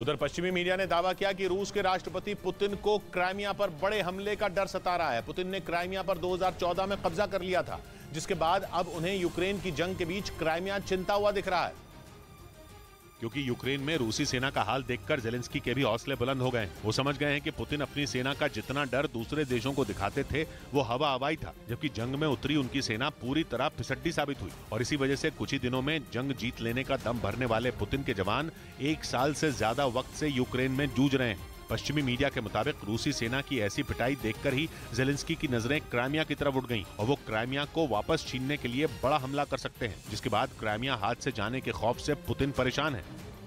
उधर पश्चिमी मीडिया ने दावा किया कि रूस के राष्ट्रपति पुतिन को क्राइमिया पर बड़े हमले का डर सता रहा है। पुतिन ने क्राइमिया पर 2014 में कब्जा कर लिया था, जिसके बाद अब उन्हें यूक्रेन की जंग के बीच क्राइमिया चिंता हुआ दिख रहा है। क्योंकि यूक्रेन में रूसी सेना का हाल देखकर जेलेंस्की के भी हौसले बुलंद हो गए। वो समझ गए हैं कि पुतिन अपनी सेना का जितना डर दूसरे देशों को दिखाते थे वो हवा हवाई था, जबकि जंग में उतरी उनकी सेना पूरी तरह फिसड्डी साबित हुई। और इसी वजह से कुछ ही दिनों में जंग जीत लेने का दम भरने वाले पुतिन के जवान 1 साल से ज्यादा वक्त से यूक्रेन में जूझ रहे हैं। पश्चिमी मीडिया के मुताबिक रूसी सेना की ऐसी पिटाई देखकर ही जेलेंस्की की नजरें क्राइमिया की तरफ उठ गईं और वो क्राइमिया को वापस छीनने के लिए बड़ा हमला कर सकते हैं, जिसके बाद क्राइमिया हाथ से जाने के खौफ से पुतिन परेशान है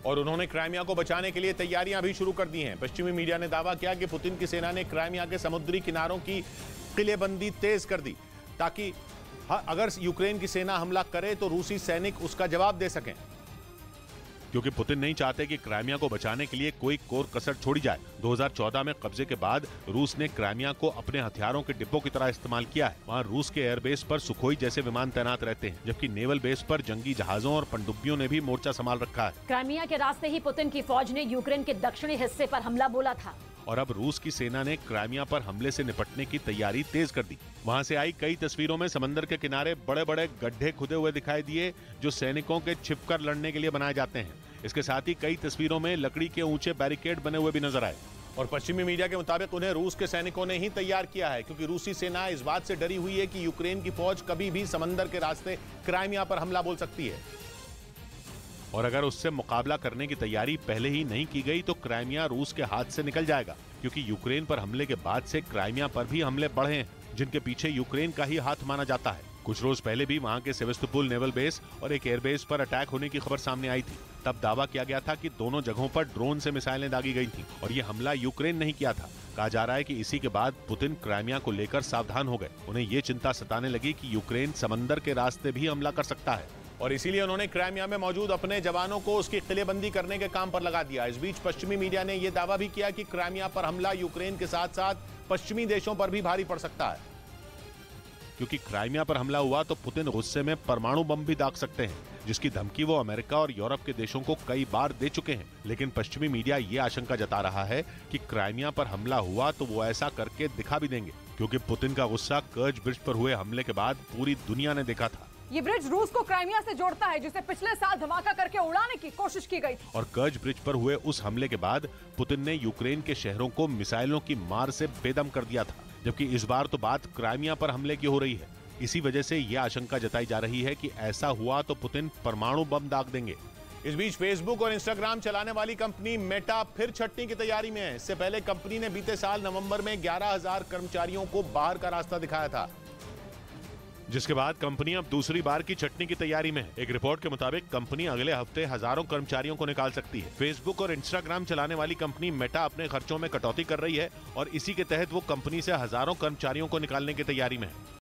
और उन्होंने क्राइमिया को बचाने के लिए तैयारियां भी शुरू कर दी हैं। पश्चिमी मीडिया ने दावा किया कि पुतिन की सेना ने क्राइमिया के समुद्री किनारों की किलेबंदी तेज कर दी, ताकि अगर यूक्रेन की सेना हमला करे तो रूसी सैनिक उसका जवाब दे सकें। क्योंकि पुतिन नहीं चाहते कि क्राइमिया को बचाने के लिए कोई कोर कसर छोड़ी जाए। 2014 में कब्जे के बाद रूस ने क्राइमिया को अपने हथियारों के डिब्बों की तरह इस्तेमाल किया है। वहाँ रूस के एयरबेस पर सुखोई जैसे विमान तैनात रहते हैं, जबकि नेवल बेस पर जंगी जहाजों और पनडुब्बियों ने भी मोर्चा संभाल रखा है। क्राइमिया के रास्ते ही पुतिन की फौज ने यूक्रेन के दक्षिणी हिस्से पर हमला बोला था और अब रूस की सेना ने क्राइमिया पर हमले से निपटने की तैयारी तेज कर दी। वहां से आई कई तस्वीरों में समंदर के किनारे बड़े बड़े गड्ढे खुदे हुए दिखाई दिए, जो सैनिकों के छिपकर लड़ने के लिए बनाए जाते हैं। इसके साथ ही कई तस्वीरों में लकड़ी के ऊंचे बैरिकेड बने हुए भी नजर आए। और पश्चिमी मीडिया के मुताबिक उन्हें रूस के सैनिकों ने ही तैयार किया है, क्योंकि रूसी सेना इस बात से डरी हुई है कि यूक्रेन की फौज कभी भी समंदर के रास्ते क्राइमिया पर हमला बोल सकती है। और अगर उससे मुकाबला करने की तैयारी पहले ही नहीं की गई तो क्राइमिया रूस के हाथ से निकल जाएगा, क्योंकि यूक्रेन पर हमले के बाद से क्राइमिया पर भी हमले बढ़े हैं, जिनके पीछे यूक्रेन का ही हाथ माना जाता है। कुछ रोज पहले भी वहां के सेवेस्तोपोल नेवल बेस और एक एयरबेस पर अटैक होने की खबर सामने आई थी। तब दावा किया गया था कि दोनों जगहों पर ड्रोन से मिसाइलें दागी गई थी और ये हमला यूक्रेन नहीं किया था। कहा जा रहा है कि इसी के बाद पुतिन क्राइमिया को लेकर सावधान हो गए। उन्हें ये चिंता सताने लगी कि यूक्रेन समंदर के रास्ते भी हमला कर सकता है, और इसीलिए उन्होंने क्राइमिया में मौजूद अपने जवानों को उसकी किलेबंदी करने के काम पर लगा दिया। इस बीच पश्चिमी मीडिया ने यह दावा भी किया कि क्राइमिया पर हमला यूक्रेन के साथ साथ पश्चिमी देशों पर भी भारी पड़ सकता है, क्योंकि क्राइमिया पर हमला हुआ तो पुतिन गुस्से में परमाणु बम भी दाग सकते हैं, जिसकी धमकी वो अमेरिका और यूरोप के देशों को कई बार दे चुके हैं। लेकिन पश्चिमी मीडिया ये आशंका जता रहा है कि क्राइमिया पर हमला हुआ तो वो ऐसा करके दिखा भी देंगे, क्योंकि पुतिन का गुस्सा कर्ज ब्रिज पर हुए हमले के बाद पूरी दुनिया ने देखा था। ये ब्रिज रूस को क्राइमिया से जोड़ता है, जिसे पिछले साल धमाका करके उड़ाने की कोशिश की गई। और कर्ज ब्रिज पर हुए उस हमले के बाद पुतिन ने यूक्रेन के शहरों को मिसाइलों की मार से बेदम कर दिया था, जबकि इस बार तो बात क्राइमिया पर हमले की हो रही है। इसी वजह से यह आशंका जताई जा रही है कि ऐसा हुआ तो पुतिन परमाणु बम दाग देंगे। इस बीच फेसबुक और इंस्टाग्राम चलाने वाली कंपनी मेटा फिर छटनी की तैयारी में है। इससे पहले कंपनी ने बीते साल नवंबर में 11,000 कर्मचारियों को बाहर का रास्ता दिखाया था, जिसके बाद कंपनी अब दूसरी बार की छटनी की तैयारी में है। एक रिपोर्ट के मुताबिक कंपनी अगले हफ्ते हजारों कर्मचारियों को निकाल सकती है। फेसबुक और इंस्टाग्राम चलाने वाली कंपनी मेटा अपने खर्चों में कटौती कर रही है और इसी के तहत वो कंपनी से हजारों कर्मचारियों को निकालने की तैयारी में है।